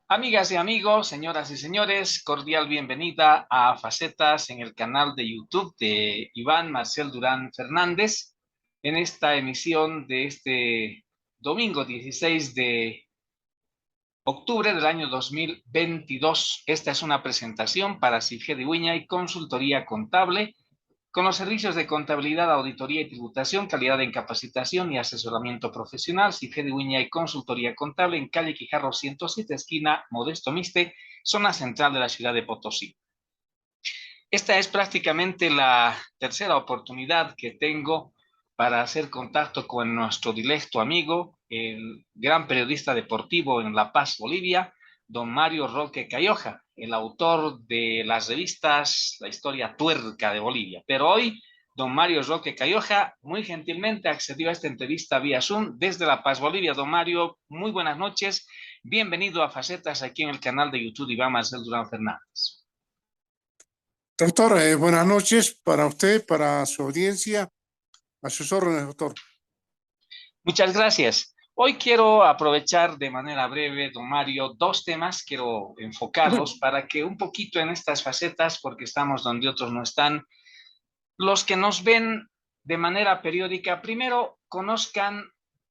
Amigas y amigos, señoras y señores, cordial bienvenida a Facetas en el canal de YouTube de Iván Marcel Durán Fernández en esta emisión de este domingo 16 de octubre del año 2022. Esta es una presentación para CIFE de Uña y Consultoría Contable con los servicios de contabilidad, auditoría y tributación, calidad en capacitación y asesoramiento profesional. CIFE de Uña y Consultoría Contable en calle Quijarro 107, esquina Modesto Miste, zona central de la ciudad de Potosí. Esta es prácticamente la tercera oportunidad que tengo para hacer contacto con nuestro directo amigo, el gran periodista deportivo en La Paz, Bolivia, don Mario Roque Cayoja, el autor de las revistas La Historia Tuerca de Bolivia. Pero hoy, don Mario Roque Cayoja muy gentilmente accedió a esta entrevista vía Zoom desde La Paz, Bolivia. Don Mario, muy buenas noches. Bienvenido a Facetas aquí en el canal de YouTube Iván Marcel Durán Fernández. Doctor, buenas noches para usted, para su audiencia, a sus órdenes, doctor. Muchas gracias. Hoy quiero aprovechar de manera breve, don Mario, dos temas, quiero enfocarlos para que un poquito en estas facetas, porque estamos donde otros no están, los que nos ven de manera periódica, primero conozcan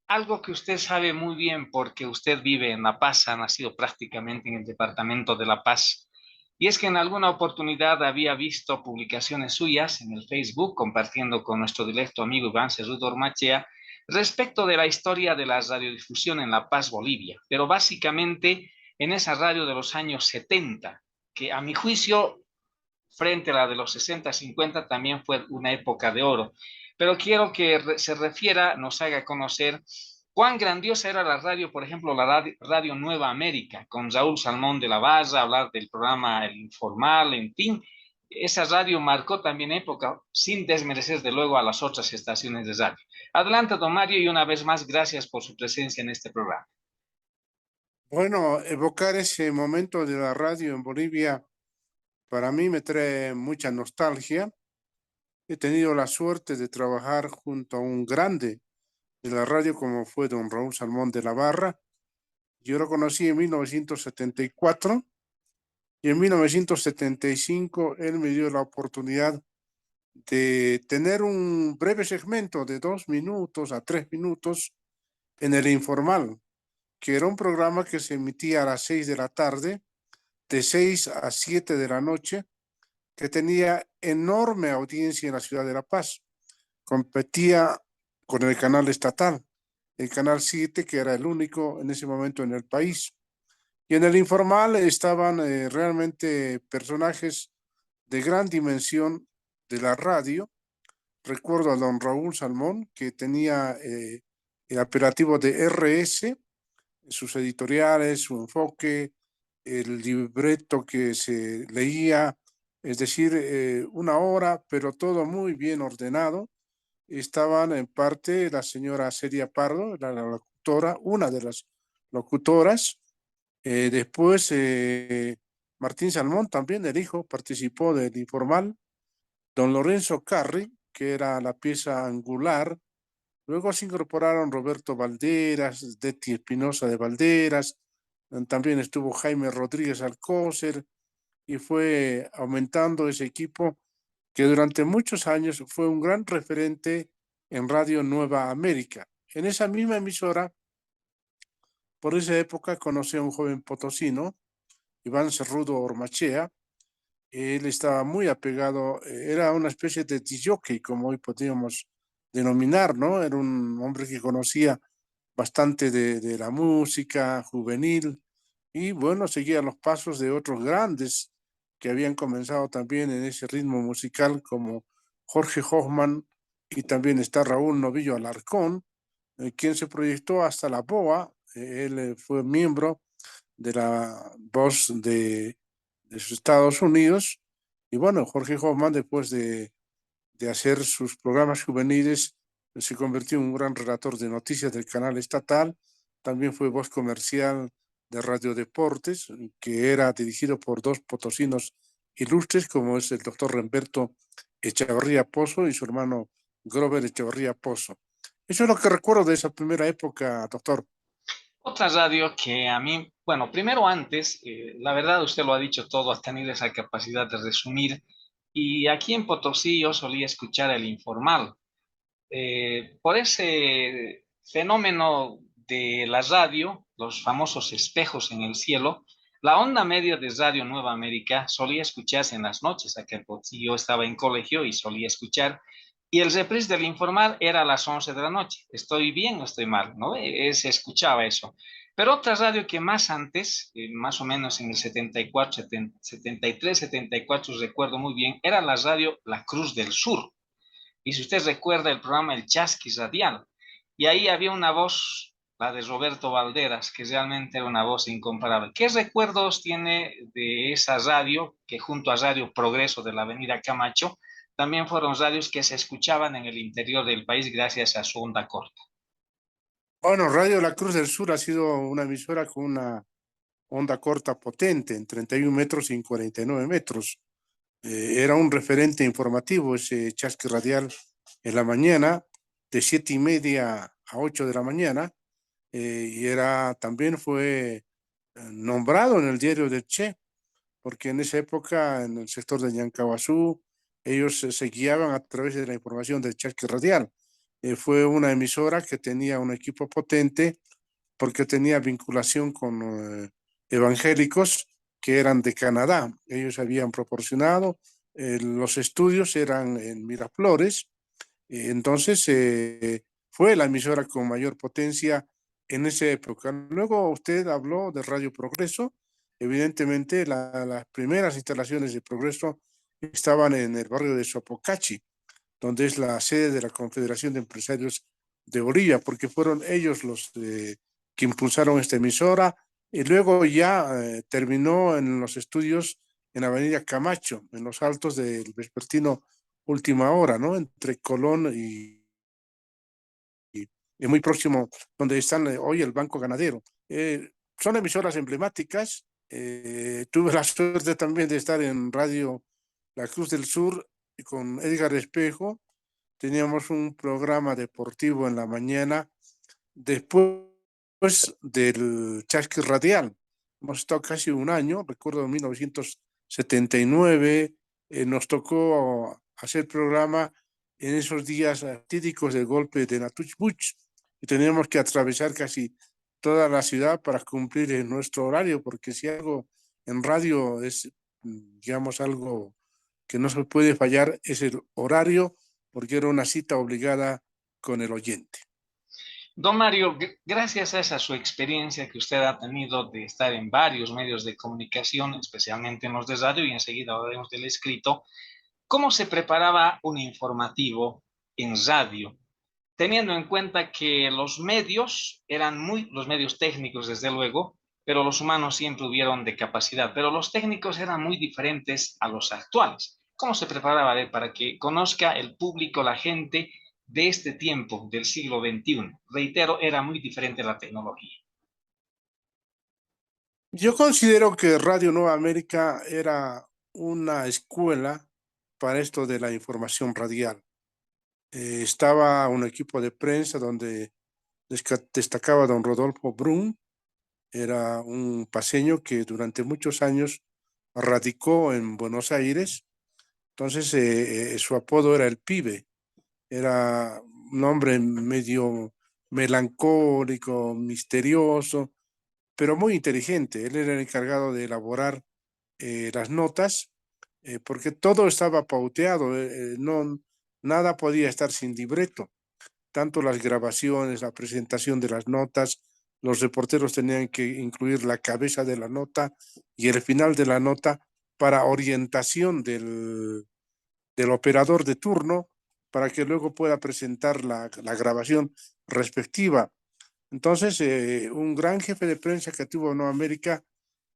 algo que usted sabe muy bien porque usted vive en La Paz, ha nacido prácticamente en el departamento de La Paz. Y es que en alguna oportunidad había visto publicaciones suyas en el Facebook, compartiendo con nuestro directo amigo Iván Cerrudo Ormachea, respecto de la historia de la radiodifusión en La Paz, Bolivia, pero básicamente en esa radio de los años 70, que a mi juicio frente a la de los 60, 50, también fue una época de oro. Pero quiero que se refiera, nos haga conocer cuán grandiosa era la radio, por ejemplo, la radio Nueva América, con Raúl Salmón de la Barra, hablar del programa El Informal, en fin. Esa radio marcó también época, sin desmerecer de luego a las otras estaciones de radio. Adelante, don Mario, y una vez más, gracias por su presencia en este programa. Bueno, evocar ese momento de la radio en Bolivia para mí me trae mucha nostalgia. He tenido la suerte de trabajar junto a un grande de la radio como fue don Raúl Salmón de la Barra. Yo lo conocí en 1974 y en 1975 él me dio la oportunidad de tener un breve segmento de 2 minutos a 3 minutos en el Informal, que era un programa que se emitía a las 6 de la tarde, de 6 a 7 de la noche, que tenía enorme audiencia en la ciudad de La Paz. Competía con el canal estatal, el canal 7, que era el único en ese momento en el país. Y en el Informal estaban realmente personajes de gran dimensión de la radio. Recuerdo a don Raúl Salmón, que tenía el apelativo de RS, sus editoriales, su enfoque, el libreto que se leía, es decir, una hora, pero todo muy bien ordenado. Estaban en parte la señora Celia Pardo, la locutora, una de las locutoras. Después Martín Salmón, también el hijo, participó del Informal. Don Lorenzo Carri, que era la pieza angular. Luego se incorporaron Roberto Valderas, Deti Espinosa de Valderas, también estuvo Jaime Rodríguez Alcócer y fue aumentando ese equipo que durante muchos años fue un gran referente en Radio Nueva América. En esa misma emisora, por esa época, conocí a un joven potosino, Iván Cerrudo Ormachea. Él estaba muy apegado, era una especie de disjockey, como hoy podríamos denominar, ¿no? Era un hombre que conocía bastante de la música juvenil y bueno, seguía los pasos de otros grandes que habían comenzado también en ese ritmo musical como Jorge Hoffman, y también está Raúl Novillo Alarcón, quien se proyectó hasta la BOA. Él fue miembro de la voz de los Estados Unidos. Y bueno, Jorge Hoffman, después de hacer sus programas juveniles, se convirtió en un gran relator de noticias del canal estatal. También fue voz comercial de Radio Deportes, que era dirigido por dos potosinos ilustres, como es el doctor Remberto Echevarría Pozo y su hermano Grover Echevarría Pozo. Eso es lo que recuerdo de esa primera época, doctor. Otra radio que a mí, bueno, primero antes, la verdad usted lo ha dicho todo, ha tenido esa capacidad de resumir. Y aquí en Potosí yo solía escuchar el informal. Por ese fenómeno de la radio, los famosos espejos en el cielo, la onda media de Radio Nueva América solía escucharse en las noches, acá en Potosí yo estaba en colegio y solía escuchar, y el reprise del informal era a las 11 de la noche. ¿Estoy bien o estoy mal? ¿No? Se escuchaba eso. Pero otra radio que más antes, más o menos en el 74, 73, 74, recuerdo muy bien, era la radio La Cruz del Sur. Y si usted recuerda el programa El Chasquis Radial, y ahí había una voz, la de Roberto Valderas, que realmente era una voz incomparable. ¿Qué recuerdos tiene de esa radio, que junto a Radio Progreso de la Avenida Camacho, también fueron radios que se escuchaban en el interior del país gracias a su onda corta? Bueno, Radio La Cruz del Sur ha sido una emisora con una onda corta potente en 31 metros y en 49 metros. Era un referente informativo ese chasqui radial en la mañana, de 7:30 a 8 de la mañana, y también fue nombrado en el diario del Che, porque en esa época, en el sector de Ñancahuazú, ellos se guiaban a través de la información del chasqui radial. Fue una emisora que tenía un equipo potente porque tenía vinculación con evangélicos que eran de Canadá. Ellos habían proporcionado, los estudios eran en Miraflores, entonces fue la emisora con mayor potencia en esa época. Luego usted habló de Radio Progreso, evidentemente las primeras instalaciones de Progreso estaban en el barrio de Sopocachi, donde es la sede de la Confederación de Empresarios de Bolivia, porque fueron ellos los que impulsaron esta emisora y luego ya terminó en los estudios en Avenida Camacho, en los altos del vespertino Última Hora, ¿no? Entre Colón y muy próximo donde están hoy el Banco Ganadero. Son emisoras emblemáticas. Tuve la suerte también de estar en Radio La Cruz del Sur con Edgar Espejo. Teníamos un programa deportivo en la mañana después del Chasqui Radial. Hemos estado casi un año, recuerdo en 1979, nos tocó hacer programa en esos días típicos del golpe de Natuch Buch y teníamos que atravesar casi toda la ciudad para cumplir en nuestro horario, porque si algo en radio es, digamos, algo que no se puede fallar, es el horario, porque era una cita obligada con el oyente. Don Mario, gracias a esa su experiencia que usted ha tenido de estar en varios medios de comunicación, especialmente en los de radio y enseguida hablaremos del escrito, ¿cómo se preparaba un informativo en radio? Teniendo en cuenta que los medios eran los medios técnicos desde luego, pero los humanos siempre hubieron de capacidad, pero los técnicos eran muy diferentes a los actuales. ¿Cómo se preparaba para que conozca el público, la gente de este tiempo, del siglo XXI? Reitero, era muy diferente la tecnología. Yo considero que Radio Nueva América era una escuela para esto de la información radial. Estaba un equipo de prensa donde destacaba don Rodolfo Brun, era un paseño que durante muchos años radicó en Buenos Aires, entonces su apodo era el Pibe, era un hombre medio melancólico, misterioso, pero muy inteligente. Él era el encargado de elaborar las notas, porque todo estaba pauteado, no, nada podía estar sin libreto, tanto las grabaciones, la presentación de las notas, los reporteros tenían que incluir la cabeza de la nota y el final de la nota para orientación del operador de turno, para que luego pueda presentar la grabación respectiva. Entonces, un gran jefe de prensa que tuvo Nueva América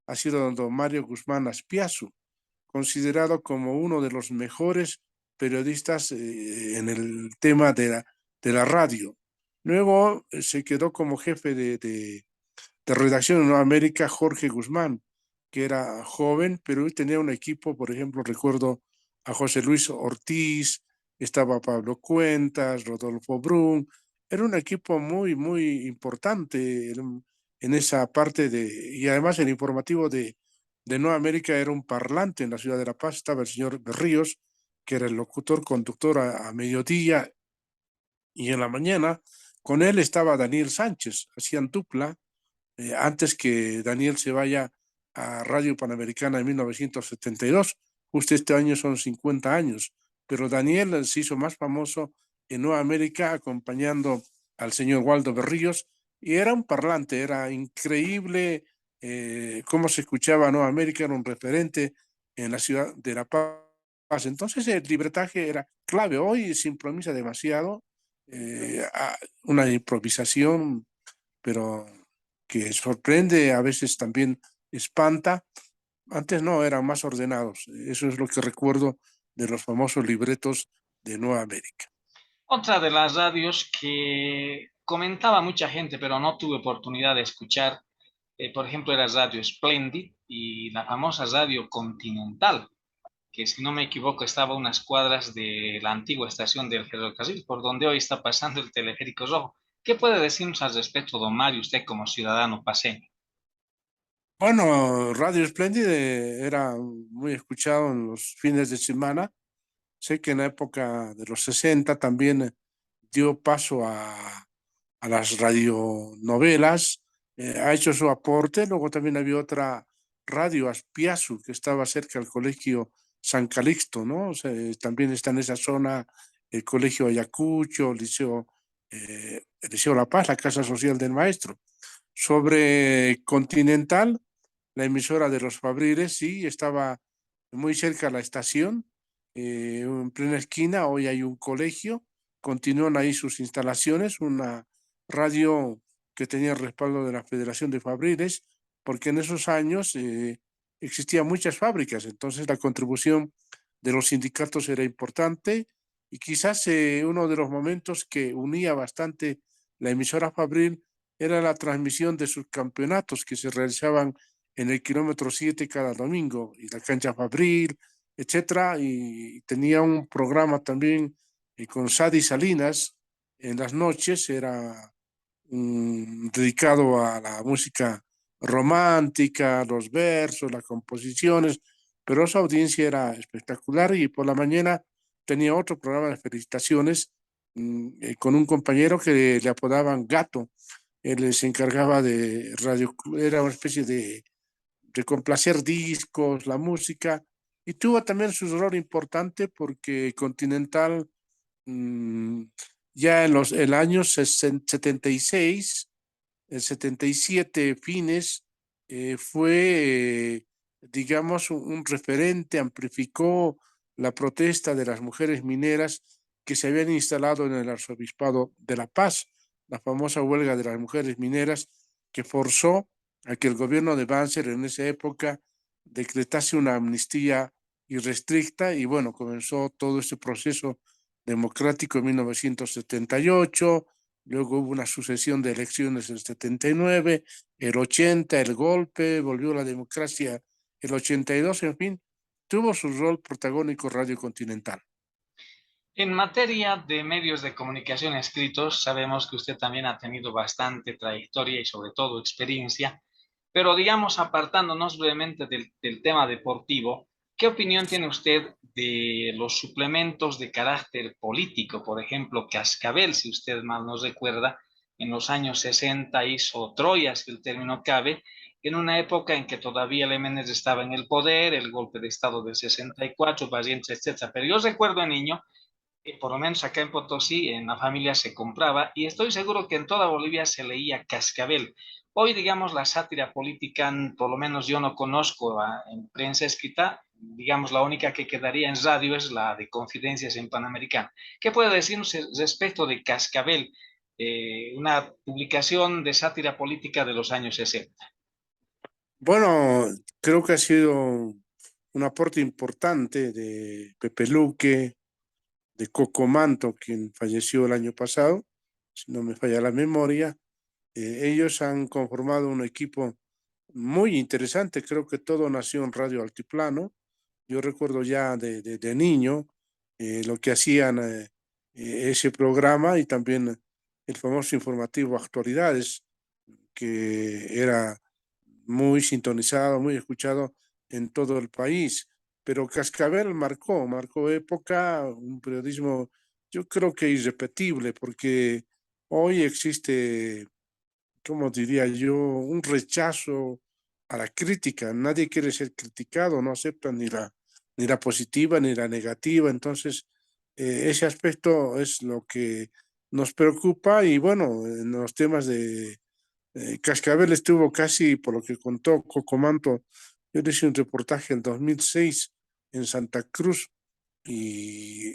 ha sido don Mario Guzmán Aspiazu, considerado como uno de los mejores periodistas en el tema de la radio. Luego se quedó como jefe de redacción en Nueva América Jorge Guzmán, que era joven, pero él tenía un equipo, por ejemplo, recuerdo a José Luis Ortiz, estaba Pablo Cuentas, Rodolfo Brun, era un equipo muy, muy importante. en esa parte y además el informativo de Nueva América era un parlante en la ciudad de La Paz, estaba el señor Berríos, que era el locutor, conductor a mediodía y en la mañana. Con él estaba Daniel Sánchez, hacían dupla, antes que Daniel se vaya a Radio Panamericana en 1972. Justo este año son 50 años, pero Daniel se hizo más famoso en Nueva América acompañando al señor Waldo Berríos y era un parlante, era increíble cómo se escuchaba Nueva América, era un referente en la ciudad de La Paz. Entonces el libretaje era clave. Hoy se improvisa demasiado, una improvisación, pero que sorprende, a veces también espanta. Antes no, eran más ordenados. Eso es lo que recuerdo de los famosos libretos de Nueva América. Otra de las radios que comentaba mucha gente, pero no tuve oportunidad de escuchar, por ejemplo, era Radio Splendid y la famosa Radio Continental, que si no me equivoco estaba a unas cuadras de la antigua estación del ferrocarril, por donde hoy está pasando el teleférico rojo. ¿Qué puede decirnos al respecto, don Mario, usted como ciudadano paseño? Bueno, Radio Splendid era muy escuchado en los fines de semana. Sé que en la época de los 60 también dio paso a las radionovelas, ha hecho su aporte. Luego también había otra radio, Aspiazu, que estaba cerca del colegio San Calixto, ¿no? O sea, también está en esa zona el colegio Ayacucho, el Liceo La Paz, la Casa Social del Maestro. Sobre Continental, la emisora de los Fabriles, sí, estaba muy cerca de la estación, en plena esquina. Hoy hay un colegio, continúan ahí sus instalaciones, una radio que tenía el respaldo de la Federación de Fabriles, porque en esos años existían muchas fábricas, entonces la contribución de los sindicatos era importante y quizás uno de los momentos que unía bastante la emisora Fabril era la transmisión de sus campeonatos que se realizaban en el kilómetro 7 cada domingo, y la cancha Fabril, etcétera, y tenía un programa también con Sadi Salinas en las noches, era dedicado a la música romántica, los versos, las composiciones, pero esa audiencia era espectacular y por la mañana tenía otro programa de felicitaciones con un compañero que le apodaban Gato. Él se encargaba de radio, era una especie de complacer discos, la música, y tuvo también su rol importante porque Continental mmm, ya en el año 76, el 77 fines, fue, digamos, un referente, amplificó la protesta de las mujeres mineras que se habían instalado en el arzobispado de La Paz, la famosa huelga de las mujeres mineras que forzó a que el gobierno de Banzer en esa época decretase una amnistía irrestricta y bueno, comenzó todo este proceso democrático en 1978. Luego hubo una sucesión de elecciones en el 79, el 80, el golpe, volvió la democracia el 82, en fin, tuvo su rol protagónico Radio Continental. En materia de medios de comunicación escritos, sabemos que usted también ha tenido bastante trayectoria y sobre todo experiencia, pero digamos, apartándonos brevemente del tema deportivo, ¿qué opinión tiene usted de los suplementos de carácter político? Por ejemplo, Cascabel, si usted mal nos recuerda, en los años 60 hizo Troya, si el término cabe, en una época en que todavía el MNS estaba en el poder, el golpe de Estado del 64, Barrientos, etcétera. Pero yo recuerdo, niño, por lo menos acá en Potosí, en la familia se compraba y estoy seguro que en toda Bolivia se leía Cascabel. Hoy, digamos, la sátira política, por lo menos yo no conozco en prensa escrita, digamos, la única que quedaría en radio es la de Confidencias en Panamericana. ¿Qué puede decirnos respecto de Cascabel, una publicación de sátira política de los años 60? Bueno, creo que ha sido un aporte importante de Pepe Luque, de Coco Manto, quien falleció el año pasado, si no me falla la memoria. Ellos han conformado un equipo muy interesante. Creo que todo nació en Radio Altiplano. Yo recuerdo ya de niño lo que hacían ese programa y también el famoso informativo Actualidades, que era muy sintonizado, muy escuchado en todo el país. Pero Cascabel marcó época, un periodismo, yo creo que irrepetible, porque hoy existe, como diría yo, un rechazo a la crítica. Nadie quiere ser criticado, no acepta ni la positiva ni la negativa. Entonces, ese aspecto es lo que nos preocupa y bueno, en los temas de Cascabel estuvo casi, por lo que contó Cocomanto, yo le hice un reportaje en 2006 en Santa Cruz y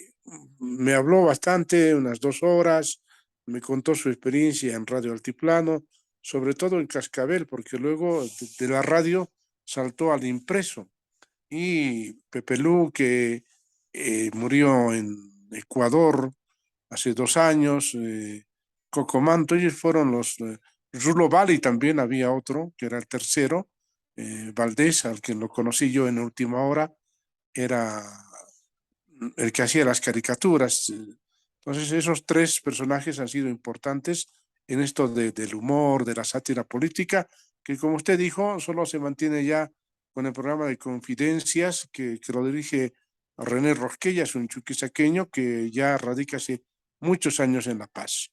me habló bastante, unas 2 horas, me contó su experiencia en Radio Altiplano, sobre todo en Cascabel, porque luego de la radio saltó al impreso. Y Pepe Lu, que murió en Ecuador hace 2 años, Cocomanto, ellos fueron los... Rulo Bali también había otro, que era el tercero, Valdés, al que lo conocí yo en última hora, era el que hacía las caricaturas. Entonces, esos 3 personajes han sido importantes en esto del humor, de la sátira política, que como usted dijo, solo se mantiene ya con el programa de Confidencias, que lo dirige René Rosquella, es un chuquisaqueño que ya radica hace muchos años en La Paz.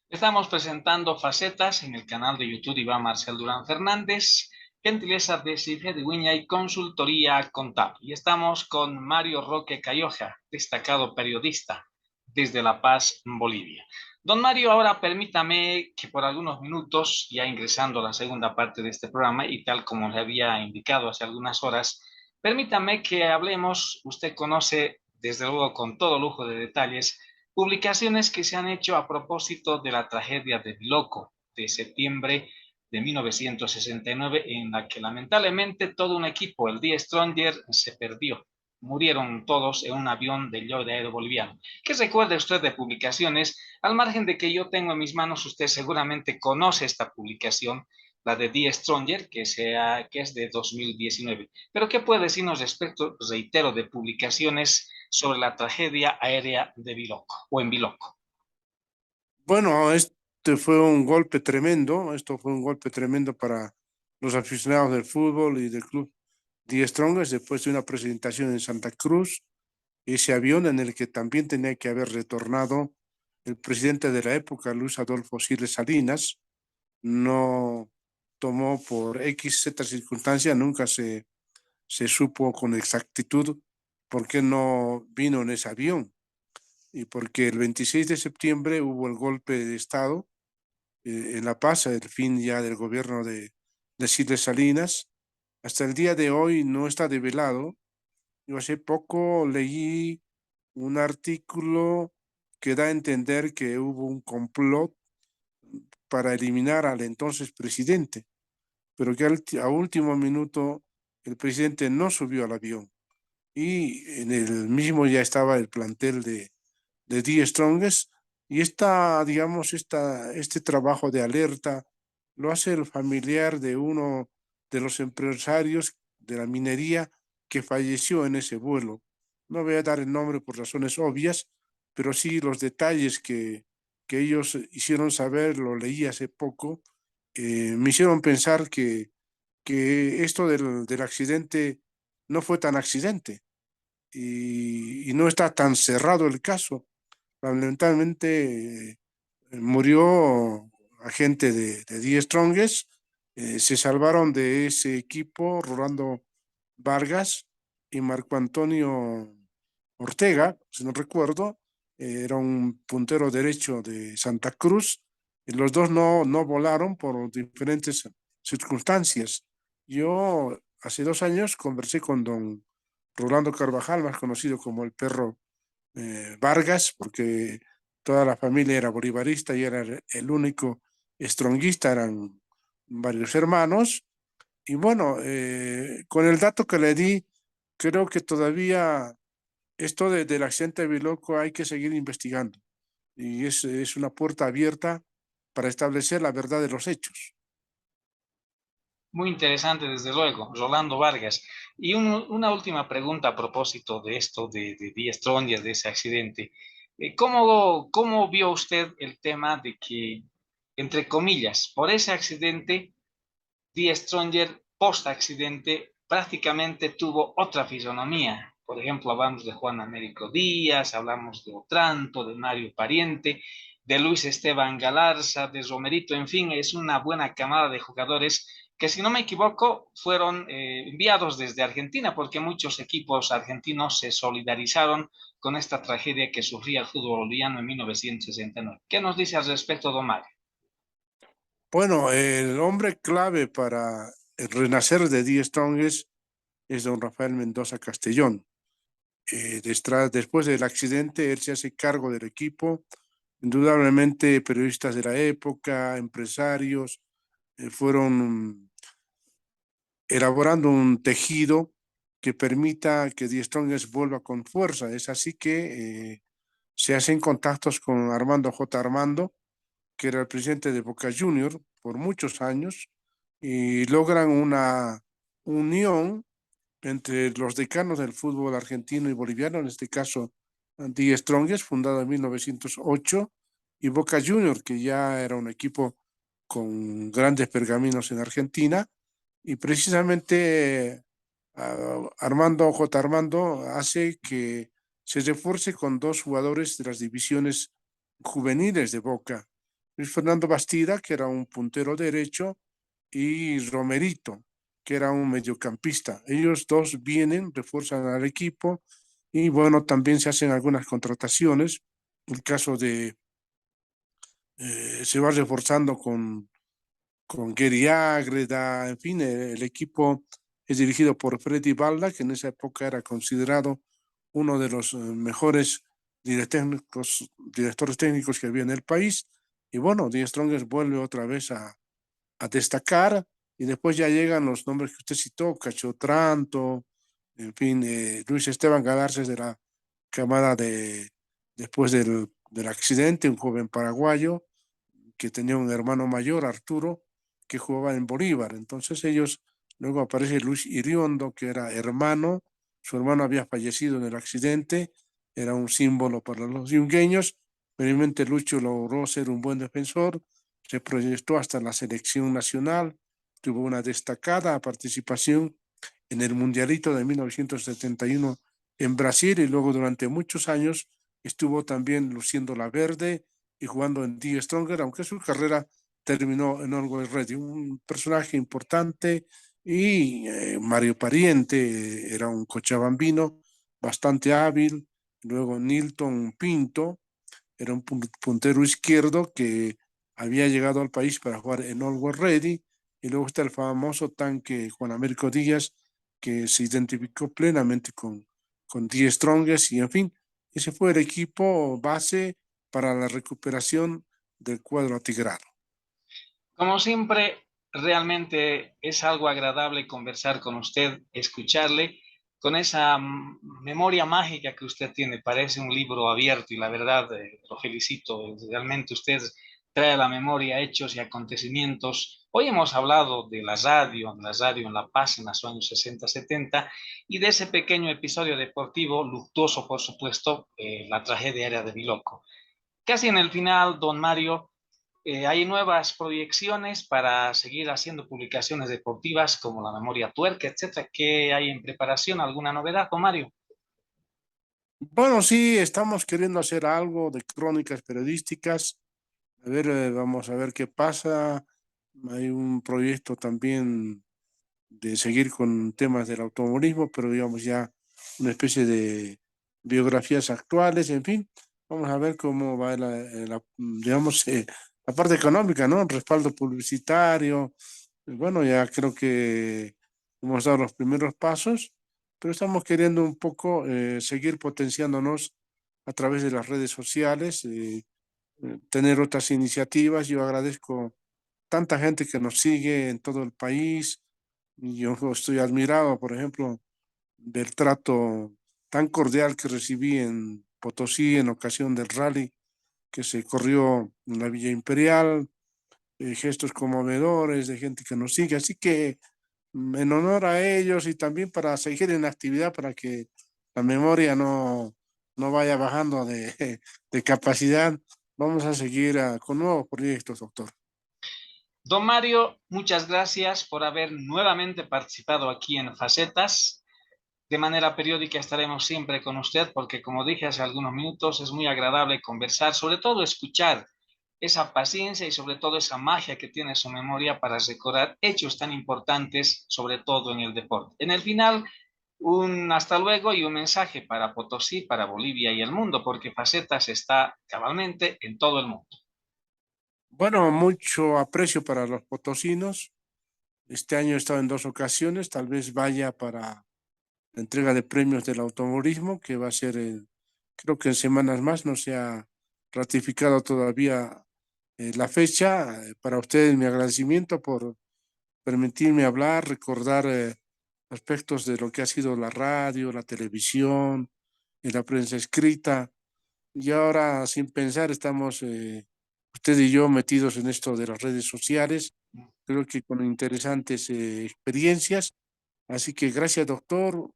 Estamos presentando Facetas en el canal de YouTube Iván Marcel Durán Fernández, gentileza de Silvia de Viña y Consultoría Contable. Y estamos con Mario Roque Cayoja, destacado periodista desde La Paz, Bolivia. Don Mario, ahora permítame que por algunos minutos, ya ingresando a la segunda parte de este programa y tal como le había indicado hace algunas horas, permítame que hablemos, usted conoce desde luego con todo lujo de detalles, publicaciones que se han hecho a propósito de la tragedia de Biloco de septiembre de 1969, en la que lamentablemente todo un equipo, el Die Stronger, se perdió. Murieron todos en un avión del Lloyd Aero boliviano. ¿Qué recuerda usted de publicaciones? Al margen de que yo tengo en mis manos, usted seguramente conoce esta publicación, la de Die Stronger, que es de 2019. Pero ¿qué puede decirnos respecto, reitero, de publicaciones sobre la tragedia aérea de Biloco o en Biloco? Bueno, este fue un golpe tremendo, esto fue un golpe tremendo para los aficionados del fútbol y del club Die Strongest después de una presentación en Santa Cruz, ese avión en el que también tenía que haber retornado el presidente de la época, Luis Adolfo Siles Salinas, no tomó por X, Z circunstancia, nunca se supo con exactitud por qué no vino en ese avión y porque el 26 de septiembre hubo el golpe de Estado en La Paz, el fin ya del gobierno de Siles Salinas. Hasta el día de hoy no está develado. Yo hace poco leí un artículo que da a entender que hubo un complot para eliminar al entonces presidente, pero que a último minuto el presidente no subió al avión y en el mismo ya estaba el plantel de Die Strongest y digamos, este trabajo de alerta lo hace el familiar de uno de los empresarios de la minería que falleció en ese vuelo. No voy a dar el nombre por razones obvias, pero sí los detalles que ellos hicieron saber, lo leí hace poco, me hicieron pensar que esto del accidente no fue tan accidente y no está tan cerrado el caso. Lamentablemente murió agente de Die Strongest, se salvaron de ese equipo Rolando Vargas y Marco Antonio Ortega, si no recuerdo, era un puntero derecho de Santa Cruz, y los dos no volaron por diferentes circunstancias. Yo hace 2 años conversé con don Rolando Carvajal, más conocido como el perro Vargas, porque toda la familia era bolivarista y era el único stronguista, eran varios hermanos. Y bueno, con el dato que le di, creo que todavía esto del accidente de Biloco hay que seguir investigando y es una puerta abierta para establecer la verdad de los hechos. Muy interesante, desde luego, Rolando Vargas. Y una última pregunta a propósito de esto de Die Stronger, de ese accidente. ¿Cómo vio usted el tema de que entre comillas, por ese accidente, Die Stronger post-accidente prácticamente tuvo otra fisonomía. Por ejemplo, hablamos de Juan Américo Díaz, hablamos de Otranto, de Mario Pariente, de Luis Esteban Galarza, de Romerito, en fin, es una buena camada de jugadores que, si no me equivoco, fueron enviados desde Argentina, porque muchos equipos argentinos se solidarizaron con esta tragedia que sufría el fútbol boliviano en 1969. ¿Qué nos dice al respecto, Don Mario? Bueno, el hombre clave para el renacer de Die Strongest es don Rafael Mendoza Castellón. Después del accidente, él se hace cargo del equipo. Indudablemente, periodistas de la época, empresarios, fueron elaborando un tejido que permita que Die Strongest vuelva con fuerza. Es así que se hacen contactos con Armando J. Armando, que era el presidente de Boca Juniors por muchos años, y logran una unión entre los decanos del fútbol argentino y boliviano, en este caso Die Strongest, fundado en 1908, y Boca Juniors, que ya era un equipo con grandes pergaminos en Argentina, y precisamente Armando J. Armando hace que se refuerce con dos jugadores de las divisiones juveniles de Boca. Luis Fernando Bastida, que era un puntero derecho, y Romerito, que era un mediocampista. Ellos dos vienen, refuerzan al equipo y bueno, también se hacen algunas contrataciones. El caso de, se va reforzando con Gary Ágreda, en fin, el equipo es dirigido por Freddy Balda, que en esa época era considerado uno de los mejores directores técnicos que había en el país. Y bueno, Die Strongest vuelve otra vez a destacar y después ya llegan los nombres que usted citó, Cacho Tranto, en fin, Luis Esteban Galarza de la camada después del accidente, un joven paraguayo que tenía un hermano mayor, Arturo, que jugaba en Bolívar. Entonces ellos, luego aparece Luis Iriondo, que era hermano, su hermano había fallecido en el accidente, era un símbolo para los yungueños, felizmente Lucho logró ser un buen defensor, se proyectó hasta la selección nacional, tuvo una destacada participación en el Mundialito de 1971 en Brasil y luego durante muchos años estuvo también luciendo la verde y jugando en Die Stronger, aunque su carrera terminó en Always Ready. Un personaje importante y Mario Pariente era un cochabambino bastante hábil. Luego Nilton Pinto era un puntero izquierdo que había llegado al país para jugar en Always Ready. Y luego está el famoso tanque Juan Américo Díaz, que se identificó plenamente con Die Strongest y en fin, ese fue el equipo base para la recuperación del cuadro atigrado. Como siempre, realmente es algo agradable conversar con usted, escucharle, con esa memoria mágica que usted tiene. Parece un libro abierto y la verdad, lo felicito. Realmente usted trae a la memoria hechos y acontecimientos. Hoy hemos hablado de la radio en La Paz en los años 60, 70, y de ese pequeño episodio deportivo, luctuoso por supuesto, la tragedia aérea de Biloco. Casi en el final, don Mario, hay nuevas proyecciones para seguir haciendo publicaciones deportivas como la memoria tuerca, etcétera. ¿Qué hay en preparación? ¿Alguna novedad, don Mario? Bueno, sí, estamos queriendo hacer algo de crónicas periodísticas. A ver, vamos a ver qué pasa. Hay un proyecto también de seguir con temas del automovilismo, pero digamos ya una especie de biografías actuales, en fin, vamos a ver cómo va digamos, la parte económica, ¿no? El respaldo publicitario. Bueno, ya creo que hemos dado los primeros pasos, pero estamos queriendo un poco seguir potenciándonos a través de las redes sociales, tener otras iniciativas. Yo agradezco tanta gente que nos sigue en todo el país. Y yo estoy admirado, por ejemplo, del trato tan cordial que recibí en Potosí en ocasión del rally que se corrió en la Villa Imperial, gestos conmovedores de gente que nos sigue. Así que en honor a ellos y también para seguir en actividad, para que la memoria no vaya bajando de, de capacidad, vamos a seguir con nuevos proyectos, doctor. Don Mario, muchas gracias por haber nuevamente participado aquí en Facetas. De manera periódica estaremos siempre con usted porque, como dije hace algunos minutos, es muy agradable conversar, sobre todo escuchar esa paciencia y sobre todo esa magia que tiene su memoria para recordar hechos tan importantes, sobre todo en el deporte. En el final, un hasta luego y un mensaje para Potosí, para Bolivia y el mundo, porque Facetas está cabalmente en todo el mundo. Bueno, mucho aprecio para los potosinos. Este año he estado en dos ocasiones, tal vez vaya para la entrega de premios del automovilismo, que va a ser, creo que en semanas más, no se ha ratificado todavía la fecha. Para ustedes mi agradecimiento por permitirme hablar, recordar aspectos de lo que ha sido la radio, la televisión y la prensa escrita. Y ahora, sin pensar, estamos usted y yo metidos en esto de las redes sociales, creo que con interesantes experiencias. Así que gracias, doctor.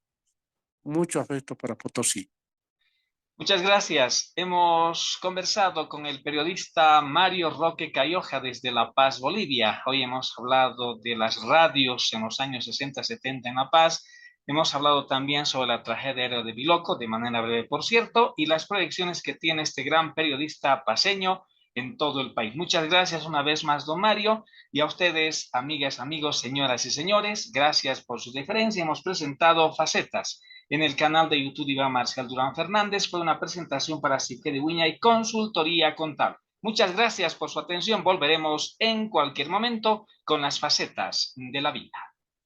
Mucho afecto para Potosí. Muchas gracias. Hemos conversado con el periodista Mario Roque Cayoja desde La Paz, Bolivia. Hoy hemos hablado de las radios en los años 60-70 en La Paz. Hemos hablado también sobre la tragedia aérea de Biloco, de manera breve, por cierto, y las proyecciones que tiene este gran periodista paceño en todo el país. Muchas gracias una vez más, don Mario, y a ustedes, amigas, amigos, señoras y señores, gracias por su deferencia. Hemos presentado Facetas en el canal de YouTube de Iván Marcial Durán Fernández. Fue una presentación para Cifre de Viña y Consultoría Contable. Muchas gracias por su atención. Volveremos en cualquier momento con las facetas de la vida.